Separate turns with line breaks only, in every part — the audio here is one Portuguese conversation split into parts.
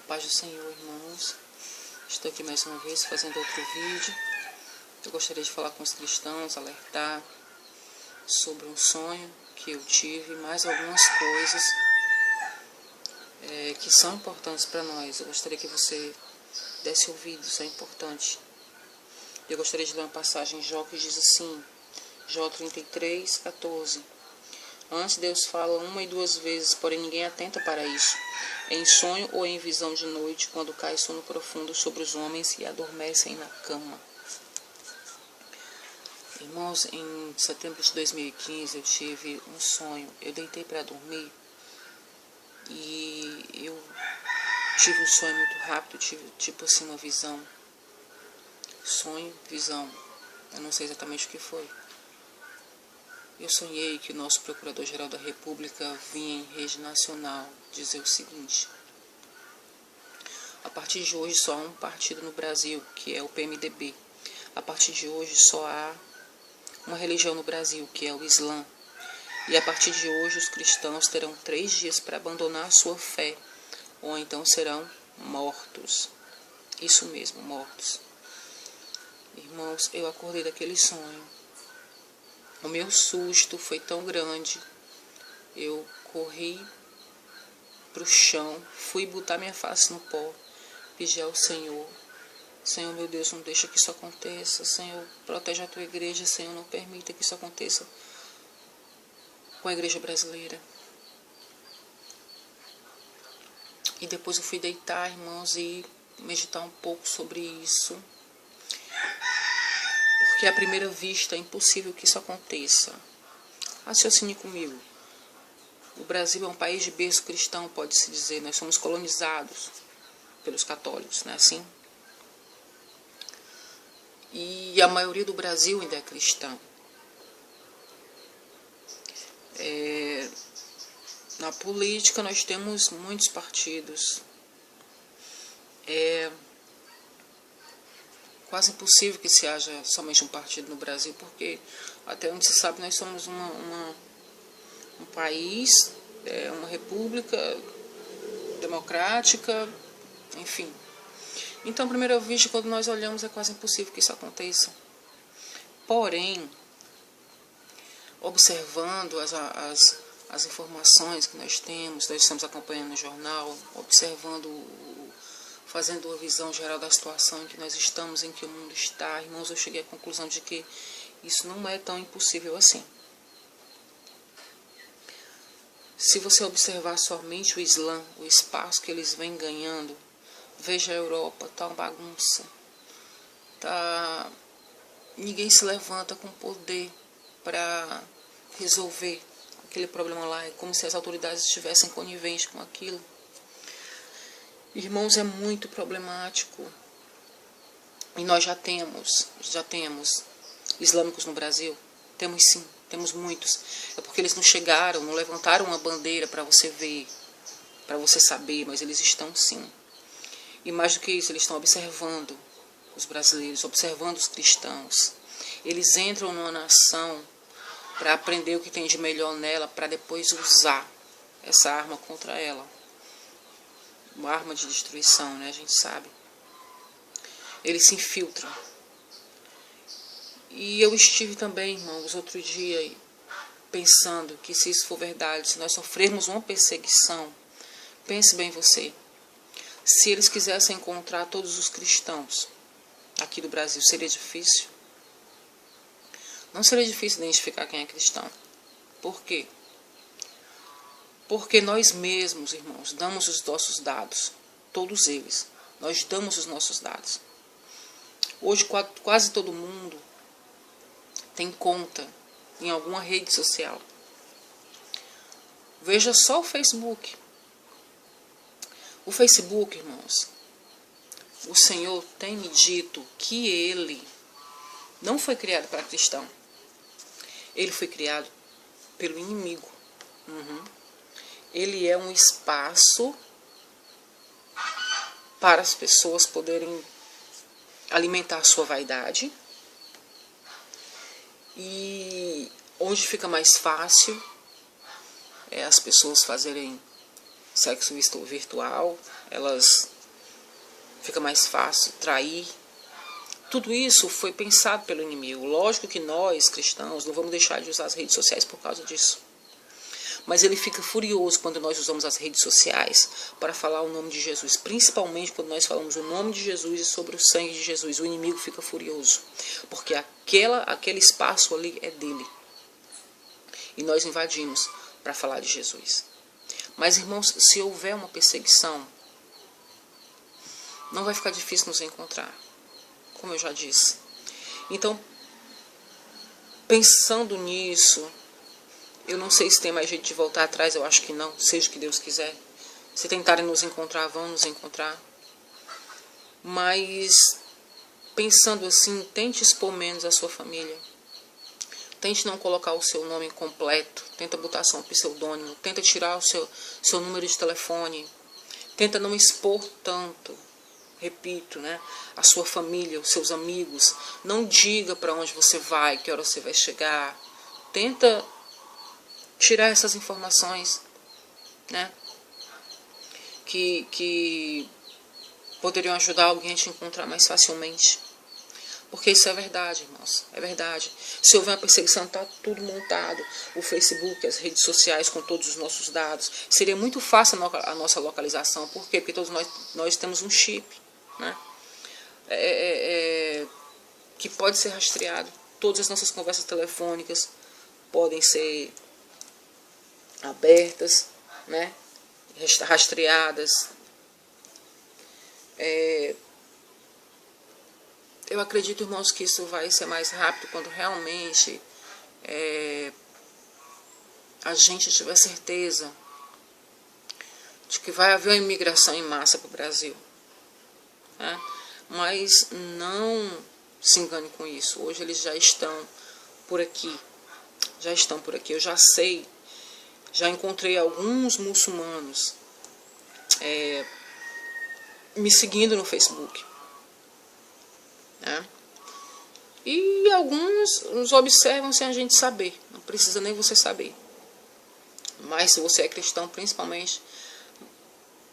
paz do Senhor, irmãos. Estou aqui mais uma vez fazendo outro vídeo. Eu gostaria de falar com os cristãos, alertar sobre um sonho que eu tive, mais algumas coisas que são importantes para nós. Eu gostaria que você desse ouvido, isso é importante. Eu gostaria de ler uma passagem em Jó que diz assim, Jó 33, 14. Antes Deus fala uma e duas vezes, porém ninguém atenta para isso. Em sonho ou em visão de noite, quando cai sono profundo sobre os homens e adormecem na cama. Irmãos, em setembro de 2015 eu tive um sonho. Eu deitei para dormir e eu tive um sonho muito rápido, tive tipo assim uma visão. Sonho, visão. Eu não sei exatamente o que foi. Eu sonhei que o nosso Procurador-Geral da República vinha em rede nacional dizer o seguinte: a partir de hoje só há um partido no Brasil, que é o PMDB. A partir de hoje só há uma religião no Brasil, que é o Islã. E a partir de hoje os cristãos terão 3 dias para abandonar a sua fé, ou então serão mortos. Isso mesmo, mortos. Irmãos, eu acordei daquele sonho. O meu susto foi tão grande, eu corri para o chão, fui botar minha face no pó, pedi ao Senhor, Senhor meu Deus, não deixa que isso aconteça, Senhor, protege a tua igreja, Senhor, não permita que isso aconteça com a igreja brasileira. E depois eu fui deitar, irmãos, e meditar um pouco sobre isso. Porque à primeira vista é impossível que isso aconteça. Raciocine comigo. O Brasil é um país de berço cristão, pode-se dizer. Nós somos colonizados pelos católicos, não é assim? E a maioria do Brasil ainda é cristã. Na política nós temos muitos partidos. É quase impossível que se haja somente um partido no Brasil, porque até onde se sabe nós somos um país, uma república democrática, enfim. Então, à primeira vista, quando nós olhamos, é quase impossível que isso aconteça. Porém, observando as informações que nós estamos acompanhando no jornal, observando fazendo uma visão geral da situação em que nós estamos, em que o mundo está, irmãos, eu cheguei à conclusão de que isso não é tão impossível assim. Se você observar somente o Islã, o espaço que eles vêm ganhando, veja a Europa, tá uma bagunça. Ninguém se levanta com poder para resolver aquele problema lá. É como se as autoridades estivessem coniventes com aquilo. Irmãos, é muito problemático. E nós já temos islâmicos no Brasil? Temos sim, temos muitos. É porque eles não chegaram, não levantaram uma bandeira para você ver, para você saber, mas eles estão sim. E mais do que isso, eles estão observando os brasileiros, observando os cristãos. Eles entram numa nação para aprender o que tem de melhor nela, para depois usar essa arma contra ela. Uma arma de destruição, né? A gente sabe. Eles se infiltram. E eu estive também, irmãos, outro dia, pensando que se isso for verdade, se nós sofrermos uma perseguição, pense bem você, se eles quisessem encontrar todos os cristãos aqui do Brasil, seria difícil? Não seria difícil identificar quem é cristão. Por quê? Porque nós mesmos, irmãos, damos os nossos dados, todos eles, nós damos os nossos dados. Hoje quase todo mundo tem conta em alguma rede social. Veja só o Facebook. O Facebook, irmãos, o Senhor tem me dito que ele não foi criado para cristão. Ele foi criado pelo inimigo. Ele é um espaço para as pessoas poderem alimentar a sua vaidade e onde fica mais fácil as pessoas fazerem sexo virtual, elas fica mais fácil trair. Tudo isso foi pensado pelo inimigo. Lógico que nós, cristãos, não vamos deixar de usar as redes sociais por causa disso. Mas ele fica furioso quando nós usamos as redes sociais para falar o nome de Jesus. Principalmente quando nós falamos o nome de Jesus e sobre o sangue de Jesus. O inimigo fica furioso. Porque aquele espaço ali é dele. E nós invadimos para falar de Jesus. Mas, irmãos, se houver uma perseguição, não vai ficar difícil nos encontrar. Como eu já disse. Então, pensando nisso, eu não sei se tem mais jeito de voltar atrás, eu acho que não, seja o que Deus quiser. Se tentarem nos encontrar, vão nos encontrar. Mas, pensando assim, tente expor menos a sua família. Tente não colocar o seu nome completo, tenta botar só um pseudônimo, tenta tirar o seu número de telefone, tenta não expor tanto. Repito, né? A sua família, os seus amigos. Não diga para onde você vai, que hora você vai chegar. Tenta tirar essas informações, né? Que poderiam ajudar alguém a te encontrar mais facilmente. Porque isso é verdade, irmãos. É verdade. Se houver uma perseguição, está tudo montado. O Facebook, as redes sociais com todos os nossos dados. Seria muito fácil a nossa localização. Por quê? Porque todos nós temos um chip, né? Que pode ser rastreado. Todas as nossas conversas telefônicas podem ser abertas, né? Rastreadas. Eu acredito, irmãos, que isso vai ser mais rápido quando realmente a gente tiver certeza de que vai haver uma imigração em massa para o Brasil. Né? Mas não se engane com isso. Hoje eles já estão por aqui. Já estão por aqui. Eu já sei, já encontrei alguns muçulmanos me seguindo no Facebook. Né? E alguns nos observam sem a gente saber. Não precisa nem você saber. Mas se você é cristão, principalmente,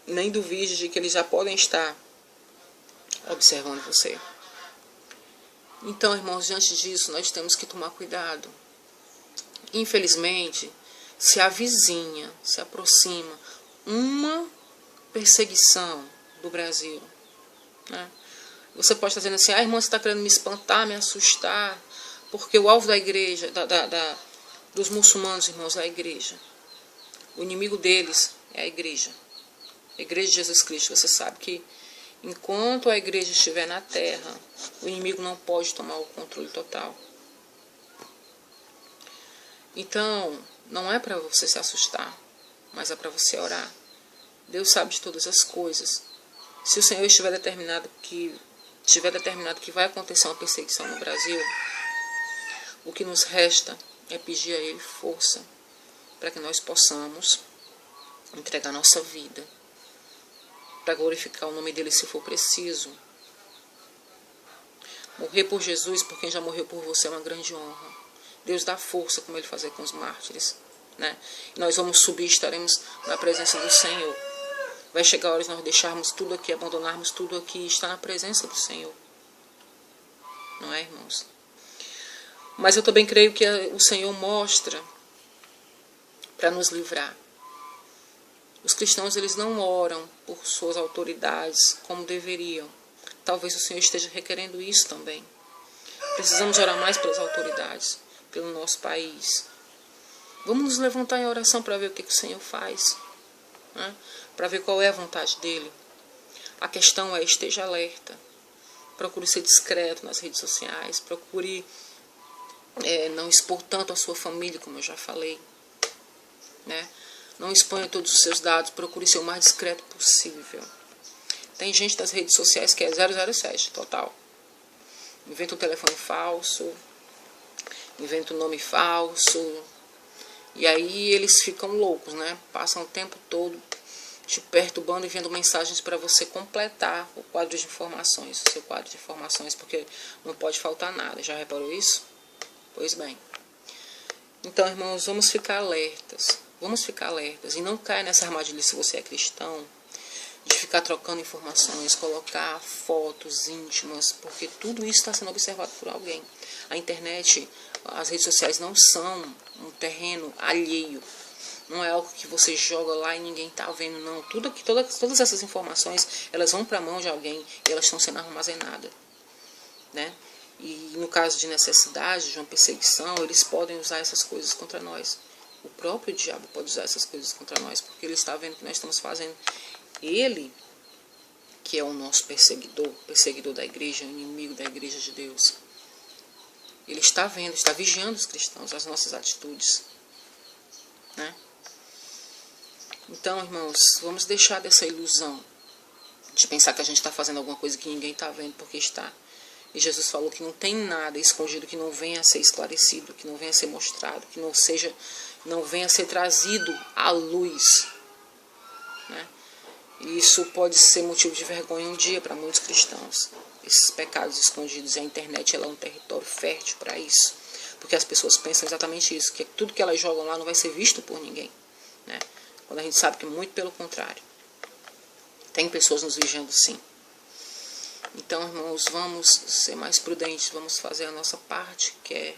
nem duvide de que eles já podem estar observando você. Então, irmãos, diante disso, nós temos que tomar cuidado. Infelizmente, se avizinha, se aproxima uma perseguição do Brasil, né? Você pode estar dizendo assim, irmã, você está querendo me espantar, me assustar, porque o alvo da igreja, dos muçulmanos, irmãos, é a igreja. O inimigo deles é a igreja de Jesus Cristo. Você sabe que enquanto a igreja estiver na terra, o inimigo não pode tomar o controle total. Então, não é para você se assustar, mas é para você orar. Deus sabe de todas as coisas. Se o Senhor tiver determinado que vai acontecer uma perseguição no Brasil, o que nos resta é pedir a Ele força para que nós possamos entregar nossa vida para glorificar o nome dEle se for preciso. Morrer por Jesus, por quem já morreu por você, é uma grande honra. Deus dá força, como Ele fazia com os mártires, né? E nós vamos subir, estaremos na presença do Senhor. Vai chegar a hora de nós deixarmos tudo aqui, abandonarmos tudo aqui e estar na presença do Senhor. Não é, irmãos? Mas eu também creio que o Senhor mostra para nos livrar. Os cristãos, eles não oram por suas autoridades como deveriam. Talvez o Senhor esteja requerendo isso também. Precisamos orar mais pelas autoridades, pelo nosso país. Vamos nos levantar em oração para ver o que o Senhor faz, né? Para ver qual é a vontade dEle. A questão é, esteja alerta. Procure ser discreto nas redes sociais. Procure não expor tanto a sua família, como eu já falei, né? Não exponha todos os seus dados. Procure ser o mais discreto possível. Tem gente das redes sociais que é 007, total. Inventa um telefone falso, inventa um nome falso. E aí eles ficam loucos, né? Passam o tempo todo te perturbando e enviando mensagens para você completar o quadro de informações, o seu quadro de informações, porque não pode faltar nada. Já reparou isso? Pois bem. Então, irmãos, vamos ficar alertas. Vamos ficar alertas. E não caia nessa armadilha, se você é cristão, de ficar ficar trocando informações, colocar fotos íntimas, porque tudo isso está sendo observado por alguém. A internet, as redes sociais não são um terreno alheio. Não é algo que você joga lá e ninguém está vendo, não. Todas essas informações, elas vão para a mão de alguém e elas estão sendo armazenadas, né? E no caso de necessidade, de uma perseguição, eles podem usar essas coisas contra nós. O próprio diabo pode usar essas coisas contra nós, porque ele está vendo o que nós estamos fazendo. Ele, que é o nosso perseguidor da igreja, inimigo da igreja de Deus, ele está vendo, está vigiando os cristãos, as nossas atitudes, né? Então, irmãos, vamos deixar dessa ilusão de pensar que a gente está fazendo alguma coisa que ninguém está vendo, porque está. E Jesus falou que não tem nada escondido que não venha a ser esclarecido, que não venha a ser mostrado, que não venha a ser trazido à luz, né? E isso pode ser motivo de vergonha um dia para muitos cristãos. Esses pecados escondidos, e a internet ela é um território fértil para isso. Porque as pessoas pensam exatamente isso, que tudo que elas jogam lá não vai ser visto por ninguém, né? Quando a gente sabe que muito pelo contrário. Tem pessoas nos vigiando sim. Então, irmãos, vamos ser mais prudentes, vamos fazer a nossa parte, que é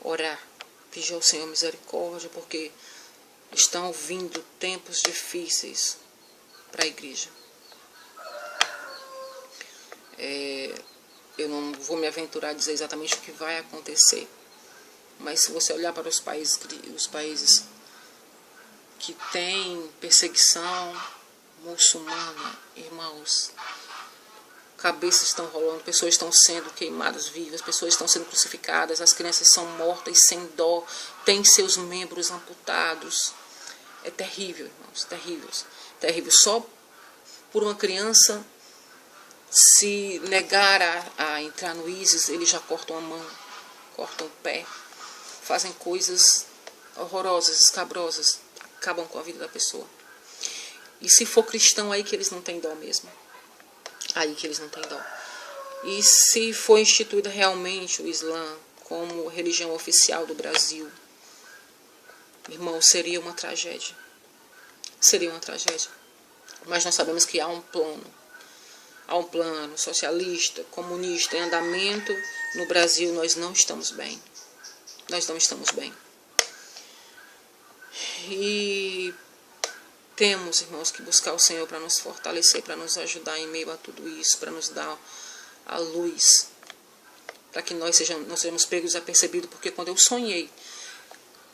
orar, pedir ao Senhor misericórdia, porque estão vindo tempos difíceis para a igreja. Eu não vou me aventurar a dizer exatamente o que vai acontecer, mas se você olhar para os países que têm perseguição muçulmana, irmãos, cabeças estão rolando, pessoas estão sendo queimadas vivas, pessoas estão sendo crucificadas, as crianças são mortas sem dó, têm seus membros amputados. É terrível, irmãos, terrível. Terrível. Só por uma criança se negar a entrar no ISIS, eles já cortam a mão, cortam o pé, fazem coisas horrorosas, escabrosas, acabam com a vida da pessoa. E se for cristão, aí que eles não têm dó mesmo. Aí que eles não têm dó. E se for instituída realmente o Islã como religião oficial do Brasil, irmão, seria uma tragédia. Seria uma tragédia. Mas nós sabemos que há um plano. Há um plano socialista, comunista em andamento. No Brasil nós não estamos bem. Nós não estamos bem. E temos, irmãos, que buscar o Senhor para nos fortalecer, para nos ajudar em meio a tudo isso, para nos dar a luz, para que nós não sejamos pegos desapercebidos, porque quando eu sonhei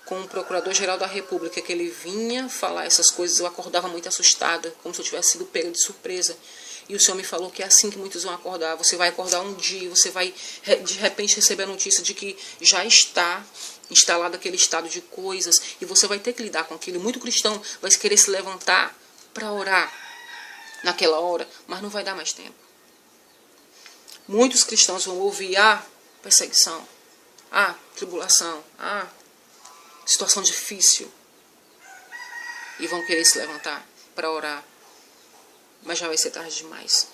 com o Procurador-Geral da República, que ele vinha falar essas coisas, eu acordava muito assustada, como se eu tivesse sido pega de surpresa. E o Senhor me falou que é assim que muitos vão acordar. Você vai acordar um dia, você vai de repente receber a notícia de que já está instalado aquele estado de coisas, e você vai ter que lidar com aquilo. Muito cristão vai querer se levantar para orar naquela hora, mas não vai dar mais tempo. Muitos cristãos vão ouvir perseguição, tribulação, situação difícil, e vão querer se levantar para orar, mas já vai ser tarde demais.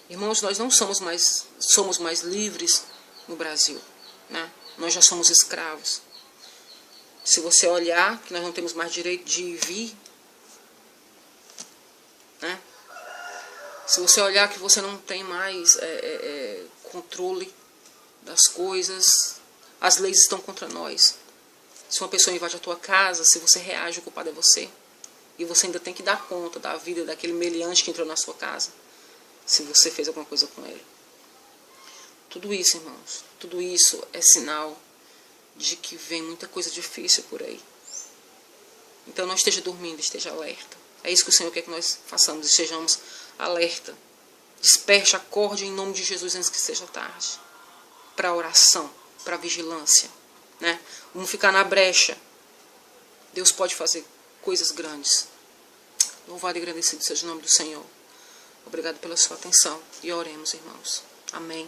Irmãos, nós não somos mais livres no Brasil, né? Nós já somos escravos. Se você olhar que nós não temos mais direito de ir e vir, né? Se você olhar que você não tem mais controle das coisas, as leis estão contra nós. Se uma pessoa invade a tua casa, se você reage, o culpado é você. E você ainda tem que dar conta da vida daquele meliante que entrou na sua casa, se você fez alguma coisa com ele. Tudo isso, irmãos, tudo isso é sinal de que vem muita coisa difícil por aí. Então não esteja dormindo, esteja alerta. É isso que o Senhor quer que nós façamos, estejamos alerta. Desperte, acorde em nome de Jesus antes que seja tarde. Para oração, para vigilância, né? Vamos ficar na brecha. Deus pode fazer coisas grandes. Louvado e agradecido seja o nome do Senhor. Obrigado pela sua atenção. E oremos, irmãos. Amém.